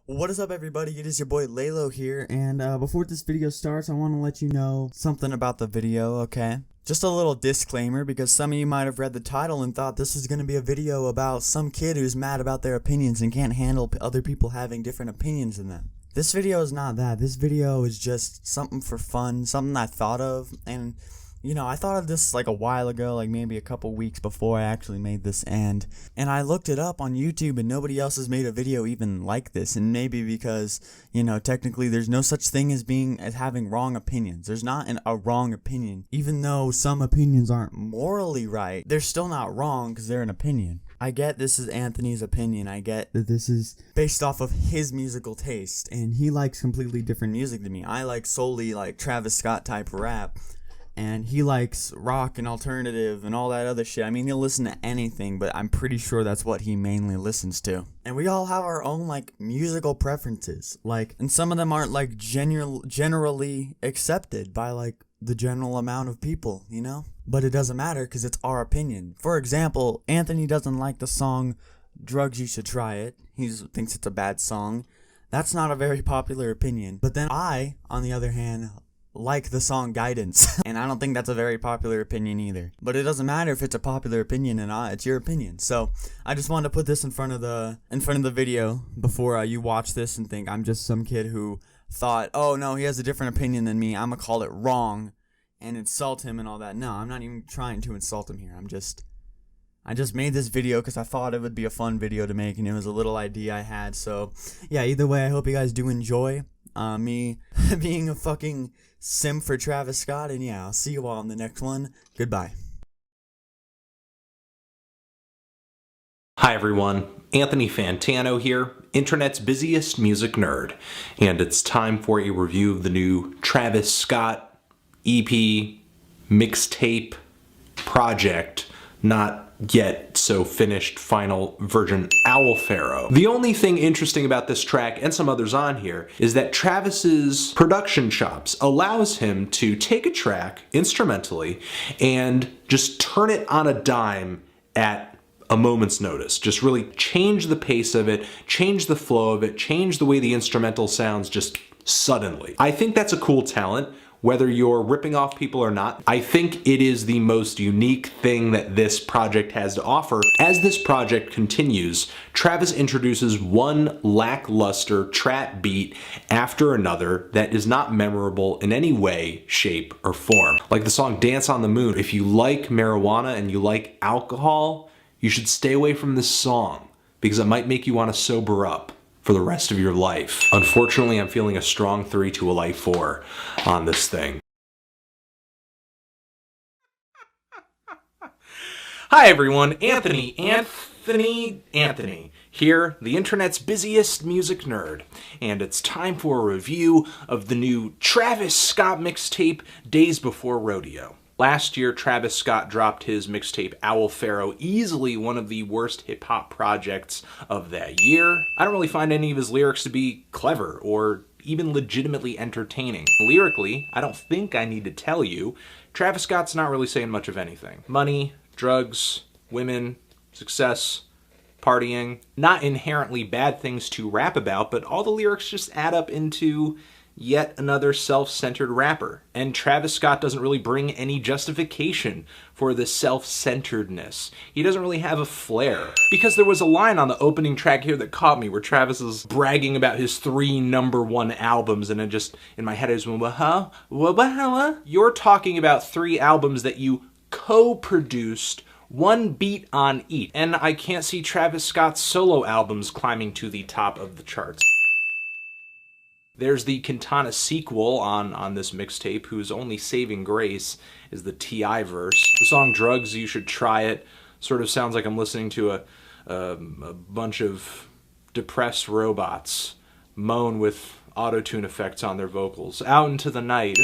What is up, everybody? It is your boy Lalo here, and before this video starts, I want to let you know something about the video, okay? Just a little disclaimer, because some of you might have read the title and thought this is going to be a video about some kid who's mad about their opinions and can't handle other people having different opinions than them. This video is not that. This video is just something for fun, something I thought of, and you know, I thought of this like a while ago, like maybe a couple weeks before I actually made this, and I looked it up on YouTube and nobody else has made a video even like this, and maybe because, you know, technically there's no such thing as having wrong opinions. There's not a wrong opinion. Even though some opinions aren't morally right, they're still not wrong because they're an opinion. I get this is Anthony's opinion. I get that this is based off of his musical taste, and he likes completely different music than me. I like solely like Travis Scott type rap, and he likes rock and alternative and all that other shit. I mean, he'll listen to anything, but I'm pretty sure that's what he mainly listens to. And we all have our own, like, musical preferences. Like, and some of them aren't, like, generally accepted by, like, the general amount of people, you know? But it doesn't matter because it's our opinion. For example, Anthony doesn't like the song Drugs You Should Try It. He thinks it's a bad song. That's not a very popular opinion. But then I, on the other hand, like the song Guidance, and I don't think that's a very popular opinion either. But it doesn't matter if it's a popular opinion or not, it's your opinion. So I just wanted to put this in front of the video before you watch this and think I'm just some kid who thought, oh no, he has a different opinion than me, I'm gonna call it wrong and insult him and all that. No, I'm not even trying to insult him here. I just made this video because I thought it would be a fun video to make, and it was a little idea I had. So yeah, either way, I hope you guys do enjoy me being a fucking simp for Travis Scott, and yeah, I'll see you all in the next one. Goodbye. Hi everyone, Anthony Fantano here, internet's busiest music nerd, and it's time for a review of the new Travis Scott EP mixtape project, not yet so finished final version Pharaoh. The only thing interesting about this track and some others on here is that Travis's production chops allows him to take a track instrumentally and just turn it on a dime at a moment's notice. Just really change the pace of it, change the flow of it, change the way the instrumental sounds just suddenly. I think that's a cool talent. Whether you're ripping off people or not, I think it is the most unique thing that this project has to offer. As this project continues, Travis introduces one lackluster trap beat after another that is not memorable in any way, shape, or form. Like the song Dance on the Moon. If you like marijuana and you like alcohol, you should stay away from this song because it might make you want to sober up for the rest of your life. Unfortunately, I'm feeling a strong 3 to a light 4 on this thing. Hi everyone, Anthony here, the internet's busiest music nerd, and it's time for a review of the new Travis Scott mixtape, Days Before Rodeo. Last year, Travis Scott dropped his mixtape Pharaoh, easily one of the worst hip-hop projects of that year. I don't really find any of his lyrics to be clever or even legitimately entertaining. Lyrically, I don't think I need to tell you, Travis Scott's not really saying much of anything. Money, drugs, women, success, partying, not inherently bad things to rap about, but all the lyrics just add up into yet another self-centered rapper. And Travis Scott doesn't really bring any justification for the self-centeredness. He doesn't really have a flair. Because there was a line on the opening track here that caught me where Travis is bragging about his 3 #1 albums, and it just, in my head, I just went, what? You're talking about 3 albums that you co-produced, 1 beat on each. And I can't see Travis Scott's solo albums climbing to the top of the charts. There's the Quintana sequel on this mixtape, whose only saving grace is the T.I. verse. The song Drugs You Should Try It sort of sounds like I'm listening to a bunch of depressed robots moan with auto-tune effects on their vocals. Out into the night.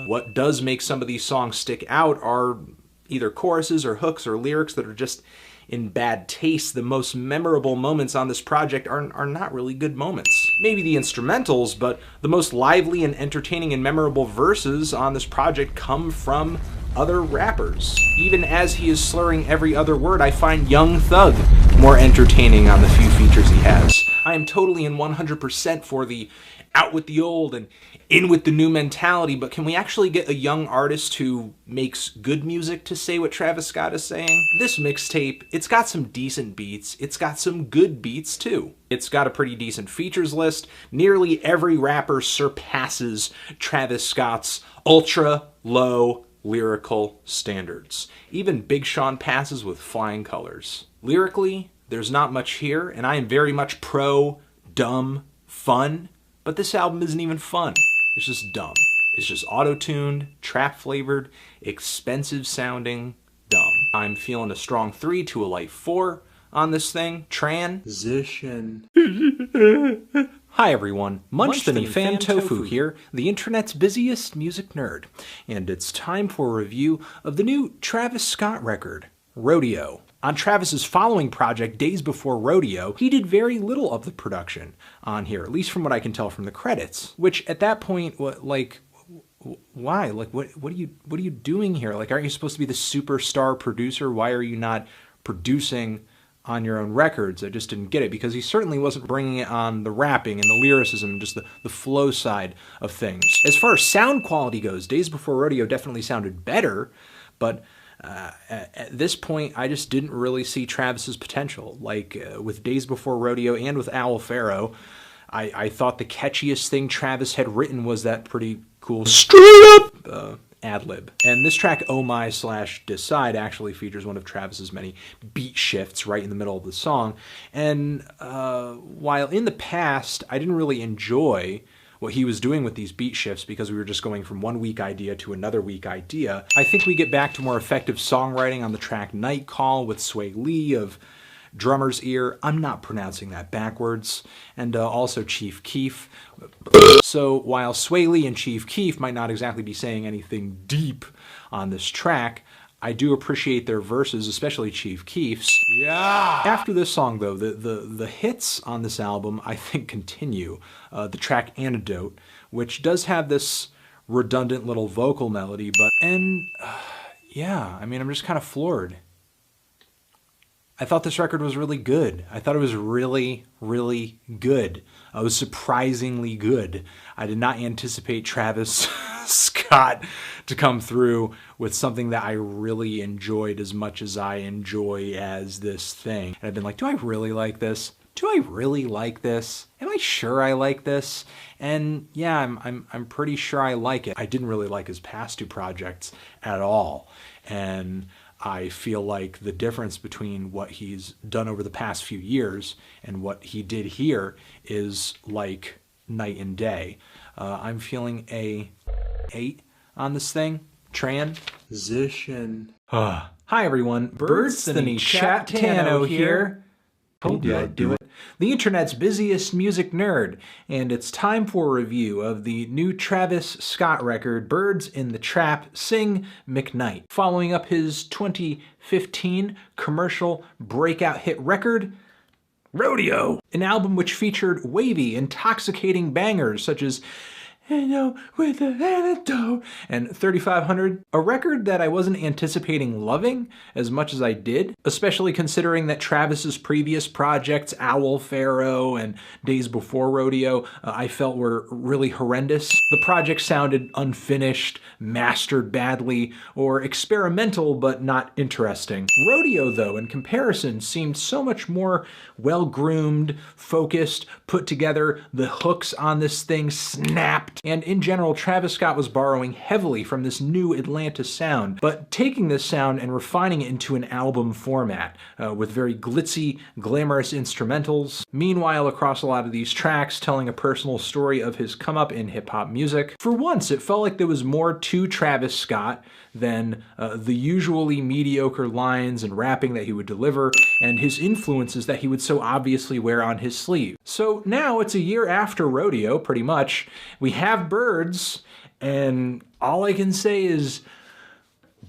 What does make some of these songs stick out are either choruses or hooks or lyrics that are just in bad taste. The most memorable moments on this project are not really good moments. Maybe the instrumentals, but the most lively and entertaining and memorable verses on this project come from other rappers. Even as he is slurring every other word, I find Young Thug more entertaining on the few features he has. I am totally and 100% for the out with the old and in with the new mentality, but can we actually get a young artist who makes good music to say what Travis Scott is saying? This mixtape, it's got some decent beats, it's got some good beats too. It's got a pretty decent features list. Nearly every rapper surpasses Travis Scott's ultra low lyrical standards. Even Big Sean passes with flying colors. Lyrically, there's not much here, and I am very much pro dumb fun, but this album isn't even fun. It's just dumb. It's just auto-tuned, trap-flavored, expensive-sounding dumb. I'm feeling a strong 3 to a light 4 on this thing. Transition. Hi everyone, Munch the Fan Tofu here, the internet's busiest music nerd, and it's time for a review of the new Travis Scott record, Rodeo. On Travis's following project, Days Before Rodeo, he did very little of the production on here, at least from what I can tell from the credits. Which at that point, why? Like, what are you doing here? Like, aren't you supposed to be the superstar producer? Why are you not producing on your own records? I just didn't get it, because he certainly wasn't bringing it on the rapping and the lyricism and just the flow side of things. As far as sound quality goes, Days Before Rodeo definitely sounded better, but at this point, I just didn't really see Travis's potential. Like with Days Before Rodeo and with Pharaoh, I thought the catchiest thing Travis had written was that pretty cool straight up ad-lib. And this track, Oh My / Decide, actually features one of Travis's many beat shifts right in the middle of the song. And while in the past, I didn't really enjoy what he was doing with these beat shifts because we were just going from one weak idea to another weak idea, I think we get back to more effective songwriting on the track Night Call with Sway Lee of Drummer's Ear. I'm not pronouncing that backwards. And also Chief Keef. So while Sway Lee and Chief Keef might not exactly be saying anything deep on this track, I do appreciate their verses, especially Chief Keef's. Yeah! After this song, though, the hits on this album, I think, continue. The track Antidote, which does have this redundant little vocal melody, yeah, I mean, I'm just kind of floored. I thought this record was really good. I thought it was really, really good. It was surprisingly good. I did not anticipate Travis Scott to come through with something that I really enjoyed as much as I enjoy as this thing. And I've been like, do I really like this? Do I really like this? Am I sure I like this? And yeah, I'm pretty sure I like it. I didn't really like his past two projects at all. And I feel like the difference between what he's done over the past few years and what he did here is like night and day. I'm feeling a 8 on this thing. Transition. Hi everyone, Birdstheny Chat-Tano here. Oh, did I do it? The internet's busiest music nerd, and it's time for a review of the new Travis Scott record, Birds in the Trap, Sing McKnight, following up his 2015 commercial breakout hit record, Rodeo, an album which featured wavy, intoxicating bangers such as with an antidote and 3500, a record that I wasn't anticipating loving as much as I did, especially considering that Travis's previous projects, Pharaoh and Days Before Rodeo, I felt were really horrendous. The project sounded unfinished, mastered badly, or experimental but not interesting. Rodeo, though, in comparison, seemed so much more well-groomed, focused, put together. The hooks on this thing snapped. And in general, Travis Scott was borrowing heavily from this new Atlanta sound, but taking this sound and refining it into an album format with very glitzy, glamorous instrumentals. Meanwhile, across a lot of these tracks, telling a personal story of his come-up in hip-hop music. For once, it felt like there was more to Travis Scott than the usually mediocre lines and rapping that he would deliver, and his influences that he would so obviously wear on his sleeve. So now it's a year after Rodeo, pretty much. We have Birds, and all I can say is,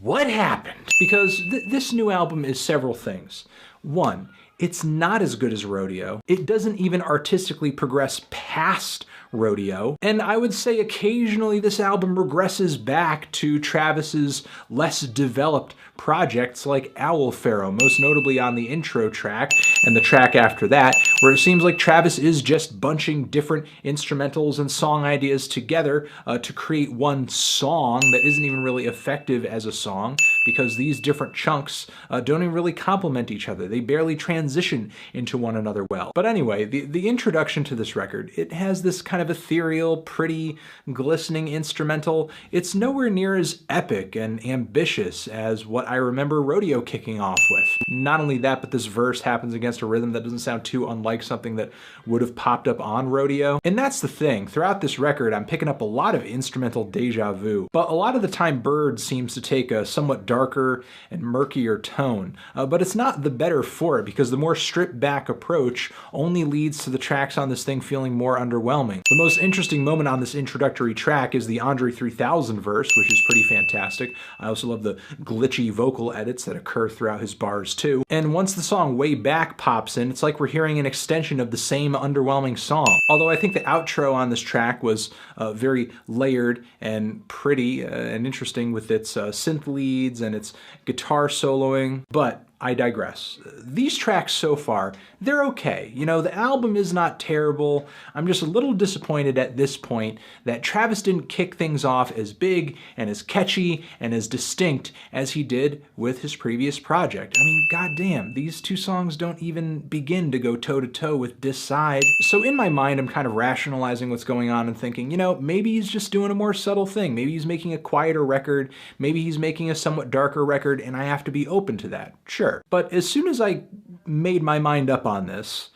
what happened? Because this new album is several things. One, It's not as good as Rodeo. It doesn't even artistically progress past Rodeo. And I would say occasionally this album regresses back to Travis's less developed projects like Pharaoh, most notably on the intro track and the track after that, where it seems like Travis is just bunching different instrumentals and song ideas together to create one song that isn't even really effective as a song, because these different chunks don't even really complement each other. They barely transition into one another well. But anyway, the introduction to this record, it has this kind of ethereal, pretty, glistening instrumental. It's nowhere near as epic and ambitious as what I remember Rodeo kicking off with. Not only that, but this verse happens against a rhythm that doesn't sound too unlike something that would have popped up on Rodeo. And that's the thing. Throughout this record, I'm picking up a lot of instrumental deja vu. But a lot of the time, Bird seems to take a somewhat darker and murkier tone. But it's not the better for it, because the more stripped back approach only leads to the tracks on this thing feeling more underwhelming. The most interesting moment on this introductory track is the Andre 3000 verse, which is pretty fantastic. I also love the glitchy vocal edits that occur throughout his bars too. And once the song Way Back pops in, it's like we're hearing an extension of the same underwhelming song. Although I think the outro on this track was very layered and pretty and interesting with its synth leads and its guitar soloing, but I digress. These tracks so far, they're okay. You know, the album is not terrible. I'm just a little disappointed at this point that Travis didn't kick things off as big and as catchy and as distinct as he did with his previous project. I mean, goddamn, these two songs don't even begin to go toe-to-toe with Decide. So in my mind, I'm kind of rationalizing what's going on and thinking, you know, maybe he's just doing a more subtle thing. Maybe he's making a quieter record. Maybe he's making a somewhat darker record, and I have to be open to that. Sure. But as soon as I made my mind up on this,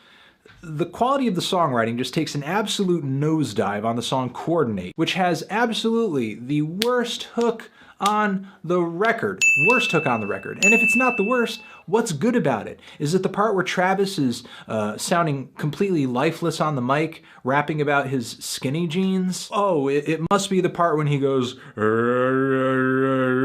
the quality of the songwriting just takes an absolute nosedive on the song Coordinate, which has absolutely the worst hook on the record. Worst hook on the record. And if it's not the worst, what's good about it? Is it the part where Travis is sounding completely lifeless on the mic, rapping about his skinny jeans? Oh, it must be the part when he goes,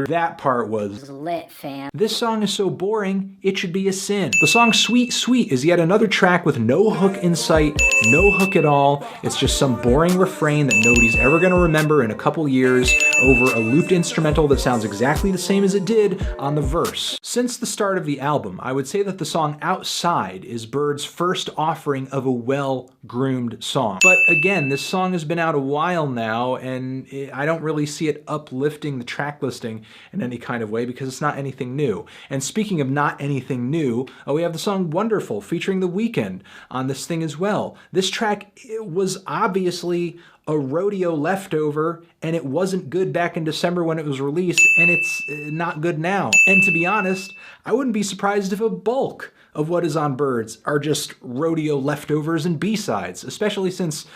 that part was lit, fam. This song is so boring, it should be a sin. The song Sweet Sweet is yet another track with no hook in sight, no hook at all. It's just some boring refrain that nobody's ever gonna remember in a couple years over a looped instrumental that sounds exactly the same as it did on the verse. Since the start of the album, I would say that the song Outside is Bird's first offering of a well-groomed song. But again, this song has been out a while now, and I don't really see it uplifting the track listing in any kind of way because it's not anything new. And speaking of not anything new, we have the song Wonderful featuring The Weeknd on this thing as well. This track was obviously a Rodeo leftover, and it wasn't good back in December when it was released, and it's not good now. And to be honest, I wouldn't be surprised if a bulk of what is on Birds are just Rodeo leftovers and B-sides, especially since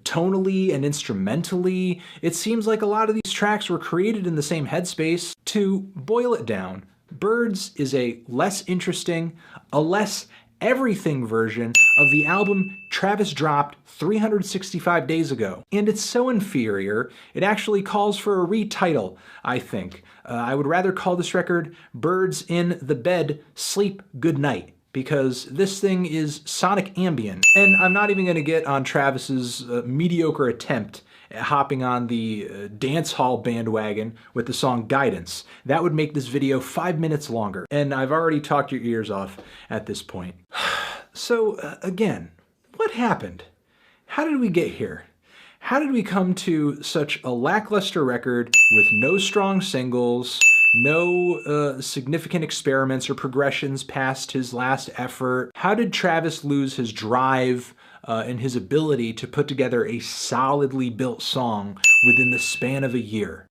tonally and instrumentally, it seems like a lot of these tracks were created in the same headspace. To boil it down, Birds is a less interesting, a less everything version of the album Travis dropped 365 days ago. And it's so inferior, it actually calls for a retitle, I think. I would rather call this record Birds in the Bed, Sleep Good Night, because this thing is sonic ambient. And I'm not even gonna get on Travis's mediocre attempt at hopping on the dance hall bandwagon with the song Guidance. That would make this video 5 minutes longer. And I've already talked your ears off at this point. So again, what happened? How did we get here? How did we come to such a lackluster record with no strong singles, no significant experiments or progressions past his last effort? How did Travis lose his drive and his ability to put together a solidly built song within the span of a year?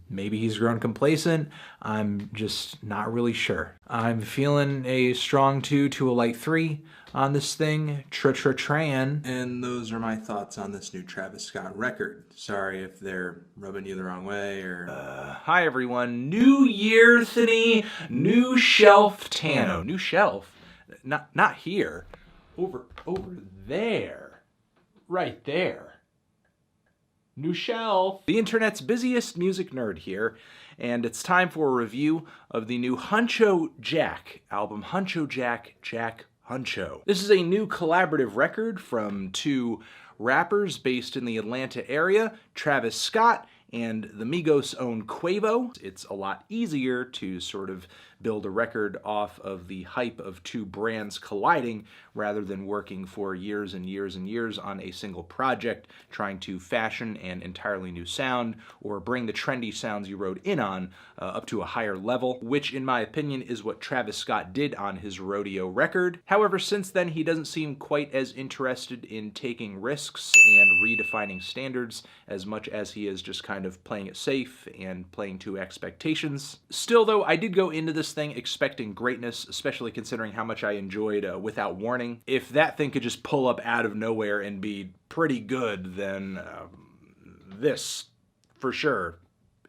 Maybe he's grown complacent. I'm just not really sure. I'm feeling a strong 2 to a light 3 on this thing, Tran. And those are my thoughts on this new Travis Scott record. Sorry if they're rubbing you the wrong way or... Hi everyone, New Year Thany, new shelf Tano. New shelf? Not here. Over there. Right there. New shelf. The internet's busiest music nerd here, and it's time for a review of the new Huncho Jack album, Huncho Jack, Jack Huncho. This is a new collaborative record from two rappers based in the Atlanta area, Travis Scott and the Migos' own Quavo. It's a lot easier to sort of build a record off of the hype of two brands colliding rather than working for years and years and years on a single project, trying to fashion an entirely new sound or bring the trendy sounds you rode in on up to a higher level, which in my opinion is what Travis Scott did on his Rodeo record. However, since then he doesn't seem quite as interested in taking risks and redefining standards as much as he is just kind of playing it safe and playing to expectations. Still though, I did go into this thing expecting greatness, especially considering how much I enjoyed Without Warning. If that thing could just pull up out of nowhere and be pretty good, then this, for sure,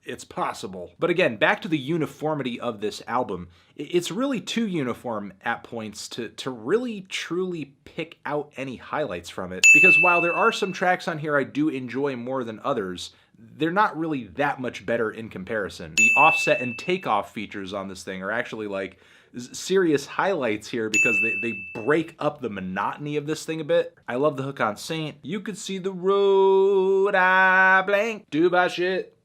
it's possible. But again, back to the uniformity of this album. It's really too uniform at points to really truly pick out any highlights from it. Because while there are some tracks on here I do enjoy more than others, they're not really that much better in comparison. The offset and takeoff features on this thing are actually like serious highlights here because they break up the monotony of this thing a bit. I love the hook on Saint. You could see the road I blank. Dubai shit.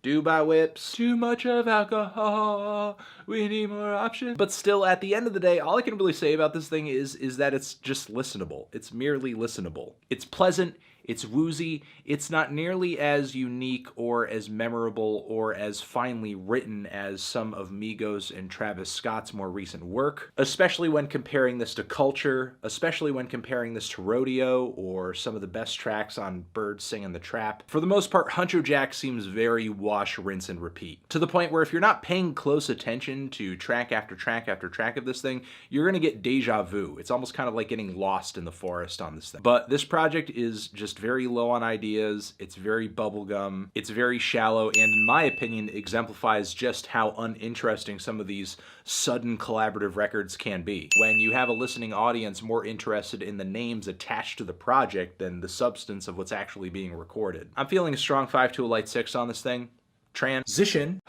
Dubai whips. Too much of alcohol. We need more options. But still, at the end of the day, all I can really say about this thing is that it's just listenable. It's merely listenable. It's pleasant. It's woozy. It's not nearly as unique or as memorable or as finely written as some of Migos and Travis Scott's more recent work, especially when comparing this to Culture, especially when comparing this to Rodeo or some of the best tracks on Birds Singin' the Trap. For the most part, Huncho Jack seems very wash, rinse, and repeat. To the point where if you're not paying close attention to track after track after track of this thing, you're gonna get deja vu. It's almost kind of like getting lost in the forest on this thing. But this project is just very low on ideas, it's very bubblegum, it's very shallow, and in my opinion exemplifies just how uninteresting some of these sudden collaborative records can be. When you have a listening audience more interested in the names attached to the project than the substance of what's actually being recorded. I'm feeling a strong 5 to a light 6 on this thing. Transition.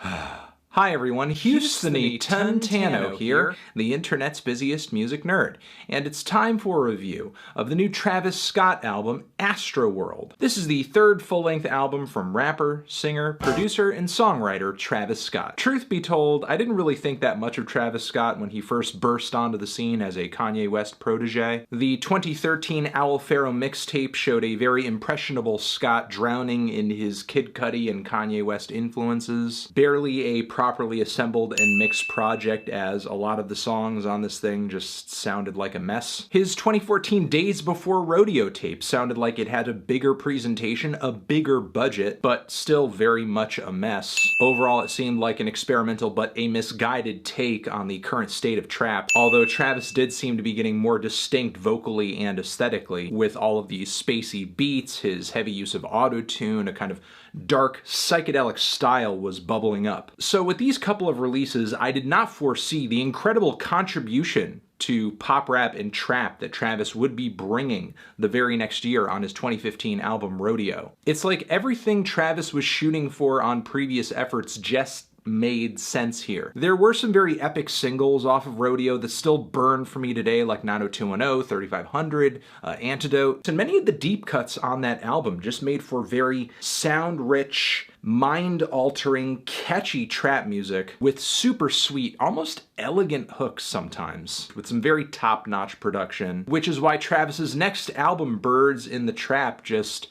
Hi everyone, Houston-y Fantano here, the internet's busiest music nerd, and it's time for a review of the new Travis Scott album, Astroworld. This is the third full-length album from rapper, singer, producer, and songwriter Travis Scott. Truth be told, I didn't really think that much of Travis Scott when he first burst onto the scene as a Kanye West protege. The 2013 Pharaoh mixtape showed a very impressionable Scott drowning in his Kid Cudi and Kanye West influences. Barely a properly assembled and mixed project, as a lot of the songs on this thing just sounded like a mess. His 2014 Days Before Rodeo tape sounded like it had a bigger presentation, a bigger budget, but still very much a mess. Overall, it seemed like an experimental but a misguided take on the current state of trap, although Travis did seem to be getting more distinct vocally and aesthetically, with all of these spacey beats, his heavy use of auto-tune, a kind of dark psychedelic style was bubbling up. So with these couple of releases, I did not foresee the incredible contribution to pop rap and trap that Travis would be bringing the very next year on his 2015 album Rodeo. It's like everything Travis was shooting for on previous efforts just made sense here. There were some very epic singles off of Rodeo that still burn for me today, like 90210, 3500, Antidote, and many of the deep cuts on that album just made for very sound-rich, mind-altering, catchy trap music with super sweet, almost elegant hooks sometimes, with some very top-notch production, which is why Travis's next album, Birds in the Trap, just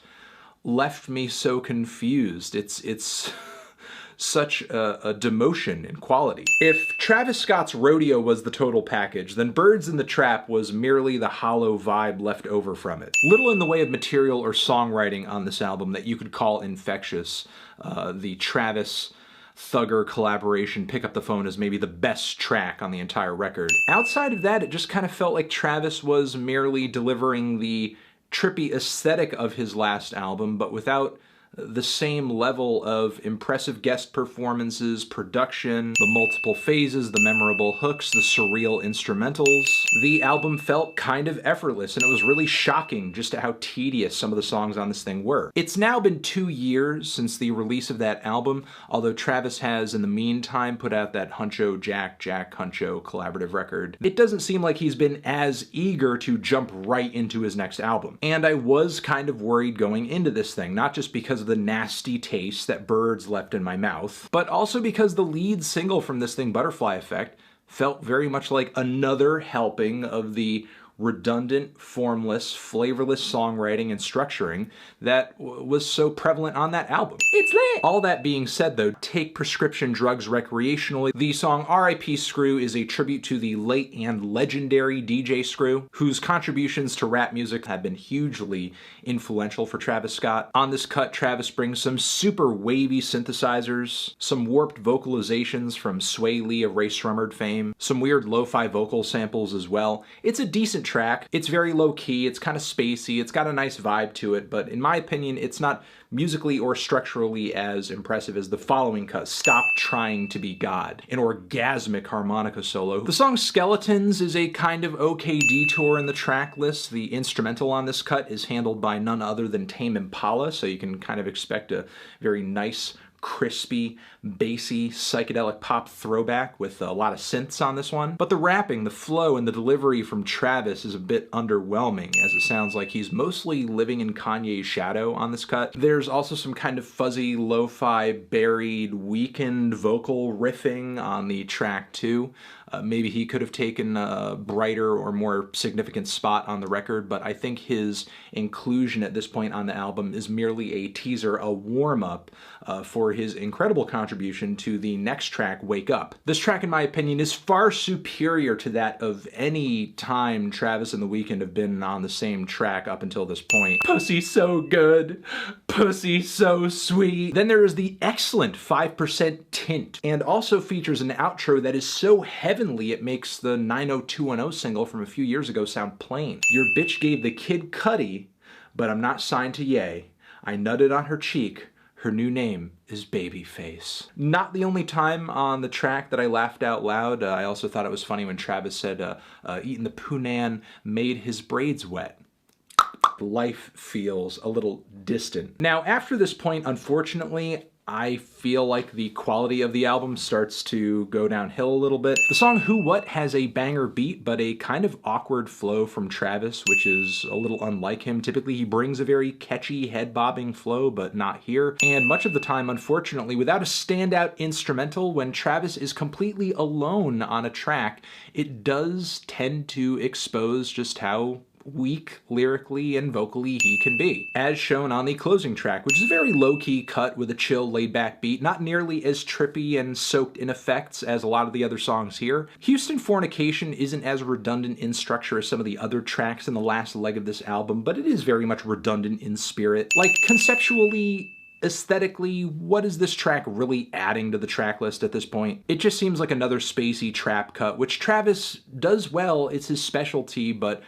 left me so confused. It's such a demotion in quality. If Travis Scott's Rodeo was the total package, then Birds in the Trap was merely the hollow vibe left over from it. Little in the way of material or songwriting on this album that you could call infectious. The Travis Thugger collaboration, Pick Up the Phone, is maybe the best track on the entire record. Outside of that, it just kind of felt like Travis was merely delivering the trippy aesthetic of his last album, but without the same level of impressive guest performances, production, the multiple phases, the memorable hooks, the surreal instrumentals. The album felt kind of effortless, and it was really shocking just at how tedious some of the songs on this thing were. It's now been 2 years since the release of that album, although Travis has in the meantime put out that Huncho Jack, Huncho collaborative record. It doesn't seem like he's been as eager to jump right into his next album. And I was kind of worried going into this thing, not just because of the nasty taste that Birds left in my mouth, but also because the lead single from this thing, Butterfly Effect, felt very much like another helping of the redundant, formless, flavorless songwriting and structuring that was so prevalent on that album. It's lit! All that being said though, take prescription drugs recreationally. The song R.I.P. Screw is a tribute to the late and legendary DJ Screw, whose contributions to rap music have been hugely influential for Travis Scott. On this cut, Travis brings some super wavy synthesizers, some warped vocalizations from Sway Lee of Ray Shremmerd fame, some weird lo-fi vocal samples as well. It's a decent track. It's very low-key, it's kind of spacey, it's got a nice vibe to it, but in my opinion, it's not musically or structurally as impressive as the following cut, Stop Trying to Be God, an orgasmic harmonica solo. The song Skeletons is a kind of okay detour in the track list. The instrumental on this cut is handled by none other than Tame Impala, so you can kind of expect a very nice, crispy, bassy, psychedelic pop throwback with a lot of synths on this one. But the rapping, the flow, and the delivery from Travis is a bit underwhelming, as it sounds like he's mostly living in Kanye's shadow on this cut. There's also some kind of fuzzy, lo-fi, buried, weakened vocal riffing on the track too. Maybe he could have taken a brighter or more significant spot on the record, but I think his inclusion at this point on the album is merely a teaser, a warm-up for his incredible contribution to the next track, Wake Up. This track, in my opinion, is far superior to that of any time Travis and The Weeknd have been on the same track up until this point. Pussy so good, pussy so sweet. Then there is the excellent 5% Tint, and also features an outro that is so heavy it makes the 90210 single from a few years ago sound plain. Your bitch gave the kid Cuddy, but I'm not signed to Ye. I nutted on her cheek. Her new name is Babyface. Not the only time on the track that I laughed out loud. I also thought it was funny when Travis said, eating the Poonan made his braids wet. Life feels a little distant. Now, after this point, unfortunately, I feel like the quality of the album starts to go downhill a little bit. The song Who What has a banger beat, but a kind of awkward flow from Travis, which is a little unlike him. Typically, he brings a very catchy, head-bobbing flow, but not here. And much of the time, unfortunately, without a standout instrumental, when Travis is completely alone on a track, it does tend to expose just how weak lyrically and vocally he can be, as shown on the closing track, which is a very low-key cut with a chill, laid-back beat, not nearly as trippy and soaked in effects as a lot of the other songs here. Houston Fornication isn't as redundant in structure as some of the other tracks in the last leg of this album, but it is very much redundant in spirit. Like, conceptually, aesthetically, what is this track really adding to the track list at this point? It just seems like another spacey trap cut, which Travis does well, it's his specialty, but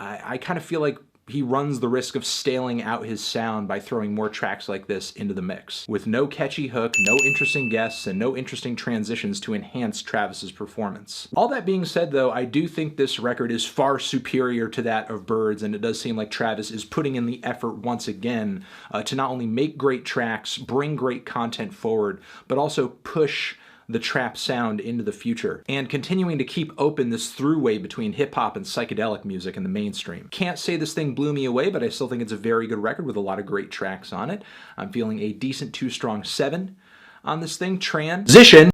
I kind of feel like he runs the risk of staling out his sound by throwing more tracks like this into the mix, with no catchy hook, no interesting guests, and no interesting transitions to enhance Travis's performance. All that being said though, I do think this record is far superior to that of Birds, and it does seem like Travis is putting in the effort once again to not only make great tracks, bring great content forward, but also push the trap sound into the future, and continuing to keep open this throughway between hip-hop and psychedelic music in the mainstream. Can't say this thing blew me away, but I still think it's a very good record with a lot of great tracks on it. I'm feeling a decent 2 strong 7 on this thing. Transition.